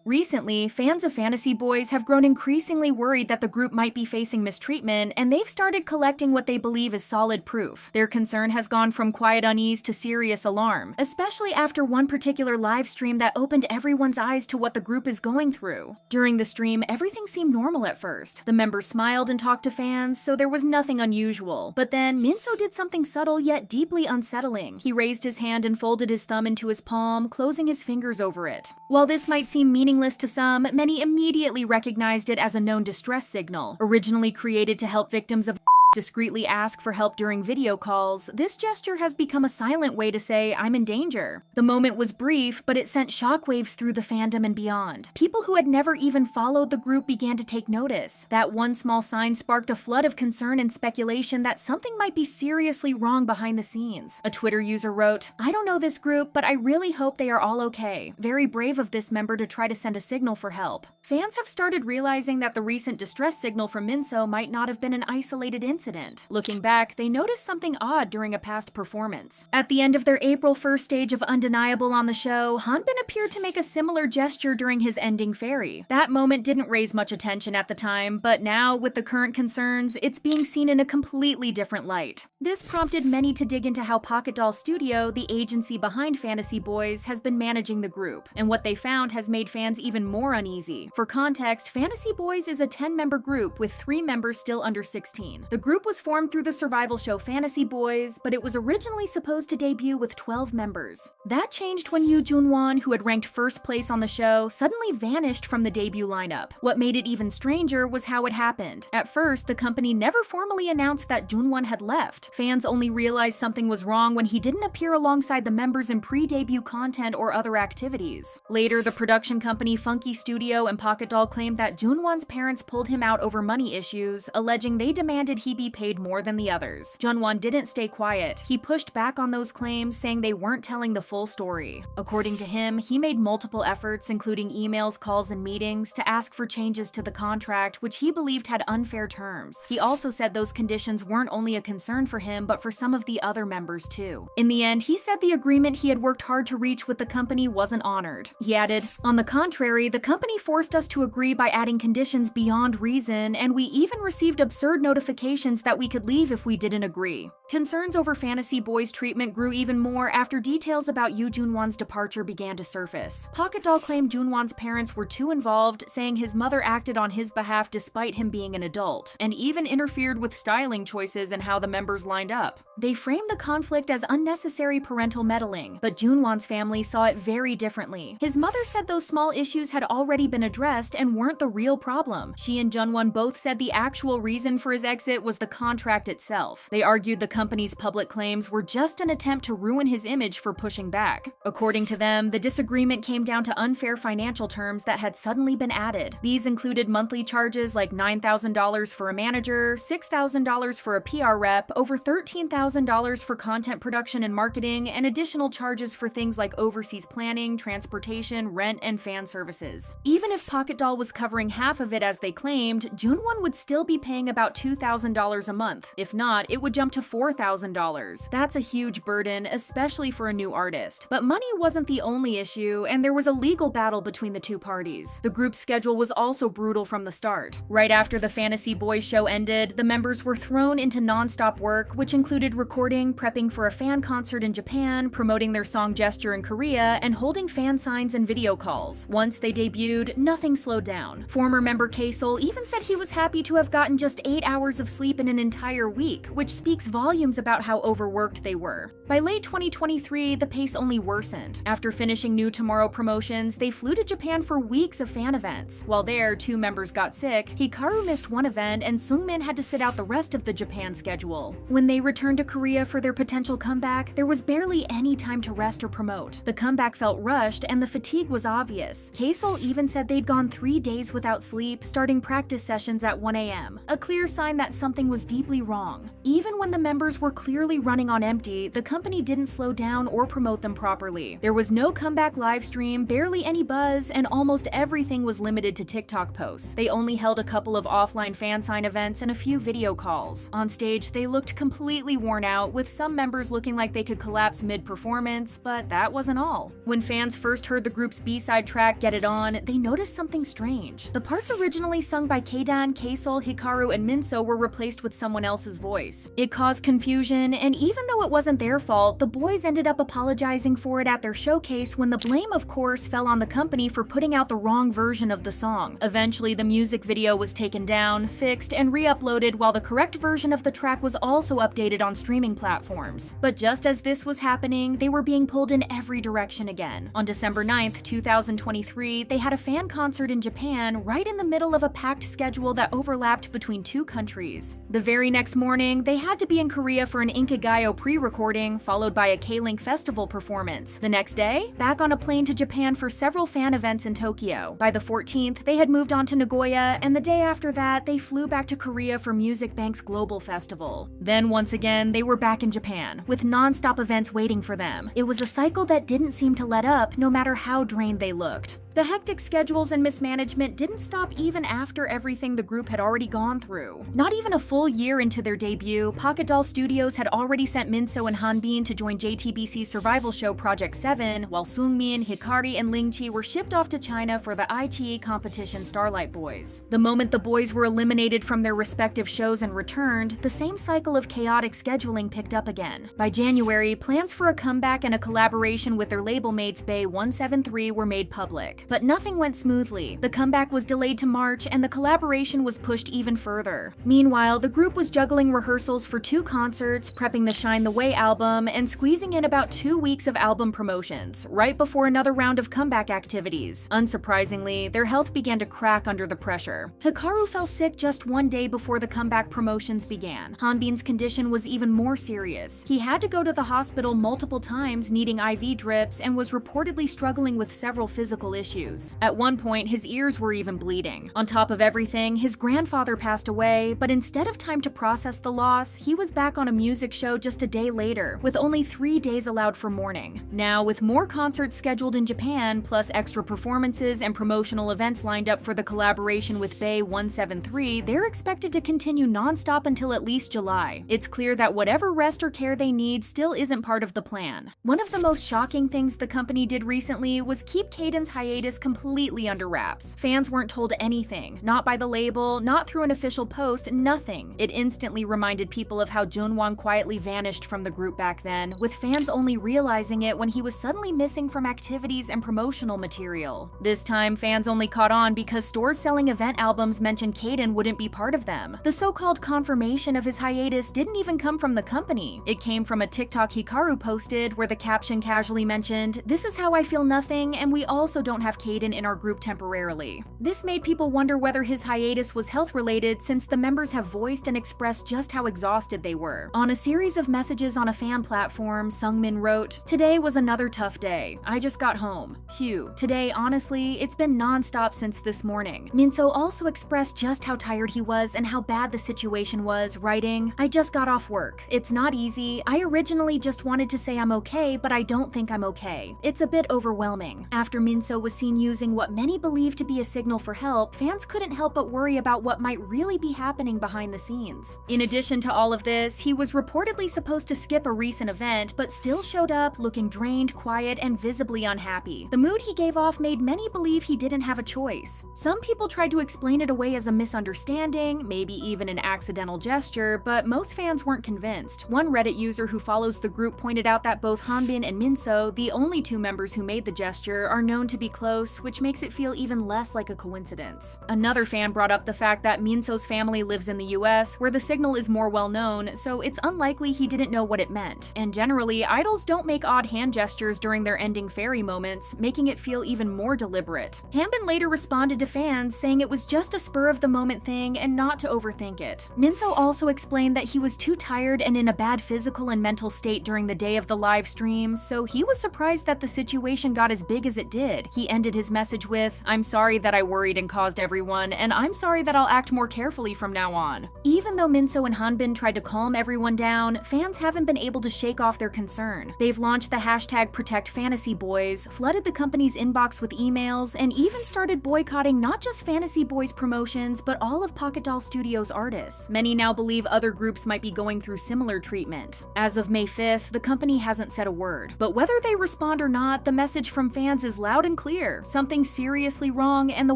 Recently, fans of Fantasy Boys have grown increasingly worried that the group might be facing mistreatment, and they've started collecting what they believe is solid proof. Their concern has gone from quiet unease to serious alarm, especially after one particular live stream that opened everyone's eyes to what the group is going through. During the stream, everything seemed normal at first. The members smiled and talked to fans, so there was nothing unusual. But then, Minseo did something subtle yet deeply unsettling. He raised his hand and folded his thumb into his palm, closing his fingers over it. While this might seem meaningless to some, many immediately recognized it as a known distress signal. Originally created to help victims of discreetly ask for help during video calls, this gesture has become a silent way to say, "I'm in danger." The moment was brief, but it sent shockwaves through the fandom and beyond. People who had never even followed the group began to take notice. That one small sign sparked a flood of concern and speculation that something might be seriously wrong behind the scenes. A Twitter user wrote, "I don't know this group, but I really hope they are all okay. Very brave of this member to try to send a signal for help." Fans have started realizing that the recent distress signal from Minseo might not have been an isolated incident. Looking back, they noticed something odd during a past performance. At the end of their April 1st stage of Undeniable on the show, Hanbin appeared to make a similar gesture during his ending fairy. That moment didn't raise much attention at the time, but now, with the current concerns, it's being seen in a completely different light. This prompted many to dig into how PocketDol Studio, the agency behind Fantasy Boys, has been managing the group, and what they found has made fans even more uneasy. For context, Fantasy Boys is a 10-member group with 3 members still under 16. The group was formed through the survival show Fantasy Boys, but it was originally supposed to debut with 12 members. That changed when Yoo Junwon, who had ranked first place on the show, suddenly vanished from the debut lineup. What made it even stranger was how it happened. At first, the company never formally announced that Junwon had left. Fans only realized something was wrong when he didn't appear alongside the members in pre-debut content or other activities. Later, the production company Funky Studio and PocketDol claimed that Junwon's parents pulled him out over money issues, alleging they demanded he be paid more than the others. Junwon didn't stay quiet. He pushed back on those claims, saying they weren't telling the full story. According to him, he made multiple efforts, including emails, calls, and meetings, to ask for changes to the contract, which he believed had unfair terms. He also said those conditions weren't only a concern for him, but for some of the other members too. In the end, he said the agreement he had worked hard to reach with the company wasn't honored. He added, "On the contrary, the company forced us to agree by adding conditions beyond reason, and we even received absurd notifications that we could leave if we didn't agree." Concerns over Fantasy Boys' treatment grew even more after details about Yoo Junwon's departure began to surface. PocketDol claimed Junwon's parents were too involved, saying his mother acted on his behalf despite him being an adult, and even interfered with styling choices and how the members lined up. They framed the conflict as unnecessary parental meddling, but Junwon's family saw it very differently. His mother said those small issues had already been addressed and weren't the real problem. She and Junwon both said the actual reason for his exit was the contract itself. They argued the company's public claims were just an attempt to ruin his image for pushing back. According to them, the disagreement came down to unfair financial terms that had suddenly been added. These included monthly charges like $9,000 for a manager, $6,000 for a PR rep, over $13,000 for content production and marketing, and additional charges for things like overseas planning, transportation, rent, and fan services. Even if PocketDol was covering half of it as they claimed, Junwon would still be paying about $2,000 a month. If not, it would jump to $4,000. That's a huge burden, especially for a new artist. But money wasn't the only issue, and there was a legal battle between the two parties. The group's schedule was also brutal from the start. Right after the Fantasy Boys show ended, the members were thrown into non-stop work, which included recording, prepping for a fan concert in Japan, promoting their song Gesture in Korea, and holding fan signs and video calls. Once they debuted, nothing slowed down. Former member KOOKIELIT even said he was happy to have gotten just 8 hours of sleep in an entire week, which speaks volumes about how overworked they were. By late 2023, the pace only worsened. After finishing New Tomorrow promotions, they flew to Japan for weeks of fan events. While there, 2 members got sick, Hikaru missed one event, and Seungmin had to sit out the rest of the Japan schedule. When they returned to Korea for their potential comeback, there was barely any time to rest or promote. The comeback felt rushed, and the fatigue was obvious. KOOKIELIT even said they'd gone 3 days without sleep, starting practice sessions at 1 a.m., a clear sign that something was deeply wrong. Even when the members members were clearly running on empty, the company didn't slow down or promote them properly. There was no comeback livestream, barely any buzz, and almost everything was limited to TikTok posts. They only held a couple of offline fan sign events and a few video calls. On stage, they looked completely worn out, with some members looking like they could collapse mid-performance, but that wasn't all. When fans first heard the group's B-side track, Get It On, they noticed something strange. The parts originally sung by Keidan, K-Sol, Hikaru, and Minseo were replaced with someone else's voice. It caused confusion, and even though it wasn't their fault, the boys ended up apologizing for it at their showcase when the blame, of course, fell on the company for putting out the wrong version of the song. Eventually, the music video was taken down, fixed, and re-uploaded, while the correct version of the track was also updated on streaming platforms. But just as this was happening, they were being pulled in every direction again. On December 9th, 2023, they had a fan concert in Japan right in the middle of a packed schedule that overlapped between two countries. The very next morning, they had to be in Korea for an Inkigayo pre-recording, followed by a K-Link festival performance. The next day, back on a plane to Japan for several fan events in Tokyo. By the 14th, they had moved on to Nagoya, and the day after that, they flew back to Korea for Music Bank's Global Festival. Then once again, they were back in Japan, with non-stop events waiting for them. It was a cycle that didn't seem to let up, no matter how drained they looked. The hectic schedules and mismanagement didn't stop even after everything the group had already gone through. Not even a full year into their debut, PocketDol Studios had already sent Minseo and Hanbin to join JTBC's survival show Project 7, while Seungmin, Hikari, and Lingqi were shipped off to China for the iQIYI competition Starlight Boys. The moment the boys were eliminated from their respective shows and returned, the same cycle of chaotic scheduling picked up again. By January, plans for a comeback and a collaboration with their label mates Bae 173 were made public. But nothing went smoothly. The comeback was delayed to March, and the collaboration was pushed even further. Meanwhile, the group was juggling rehearsals for 2 concerts, prepping the Shine the Way album, and squeezing in about 2 weeks of album promotions, right before another round of comeback activities. Unsurprisingly, their health began to crack under the pressure. Hikaru fell sick just 1 day before the comeback promotions began. Hanbin's condition was even more serious. He had to go to the hospital multiple times, needing IV drips, and was reportedly struggling with several physical issues. At one point, his ears were even bleeding. On top of everything, his grandfather passed away, but instead of time to process the loss, he was back on a music show just a day later, with only 3 days allowed for mourning. Now, with more concerts scheduled in Japan, plus extra performances and promotional events lined up for the collaboration with Bae 173, they're expected to continue non-stop until at least July. It's clear that whatever rest or care they need still isn't part of the plan. One of the most shocking things the company did recently was keep Keidan's hiatus completely under wraps. Fans weren't told anything, not by the label, not through an official post, nothing. It instantly reminded people of how Junwon quietly vanished from the group back then, with fans only realizing it when he was suddenly missing from activities and promotional material. This time, fans only caught on because stores selling event albums mentioned Keidan wouldn't be part of them. The so-called confirmation of his hiatus didn't even come from the company. It came from a TikTok Hikaru posted where the caption casually mentioned, "This is how I feel nothing, and we also don't have Keidan in our group temporarily." This made people wonder whether his hiatus was health-related, since the members have voiced and expressed just how exhausted they were. On a series of messages on a fan platform, Seungmin wrote, "Today was another tough day. I just got home. Phew. Today, honestly, it's been non-stop since this morning." Minseo also expressed just how tired he was and how bad the situation was, writing, "I just got off work. It's not easy. I originally just wanted to say I'm okay, but I don't think I'm okay. It's a bit overwhelming." After Minseo was seen using what many believe to be a signal for help, fans couldn't help but worry about what might really be happening behind the scenes. In addition to all of this, he was reportedly supposed to skip a recent event, but still showed up looking drained, quiet, and visibly unhappy. The mood he gave off made many believe he didn't have a choice. Some people tried to explain it away as a misunderstanding, maybe even an accidental gesture, but most fans weren't convinced. One Reddit user who follows the group pointed out that both Hanbin and Minseo, the only 2 members who made the gesture, are known to be close, which makes it feel even less like a coincidence. Another fan brought up the fact that Minseo's family lives in the US, where the signal is more well known, so it's unlikely he didn't know what it meant. And generally, idols don't make odd hand gestures during their ending fairy moments, making it feel even more deliberate. Hanbin later responded to fans, saying it was just a spur-of-the-moment thing and not to overthink it. Minseo also explained that he was too tired and in a bad physical and mental state during the day of the live stream, so he was surprised that the situation got as big as it did. He ended his message with, "I'm sorry that I worried and caused everyone, and I'm sorry that I'll act more carefully from now on." Even though Minseo and Hanbin tried to calm everyone down, fans haven't been able to shake off their concern. They've launched the hashtag #ProtectFantasyBoys, flooded the company's inbox with emails, and even started boycotting not just Fantasy Boys promotions, but all of PocketDol Studio's artists. Many now believe other groups might be going through similar treatment. As of May 5th, the company hasn't said a word. But whether they respond or not, the message from fans is loud and clear. Something's seriously wrong, and the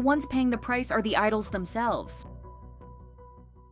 ones paying the price are the idols themselves.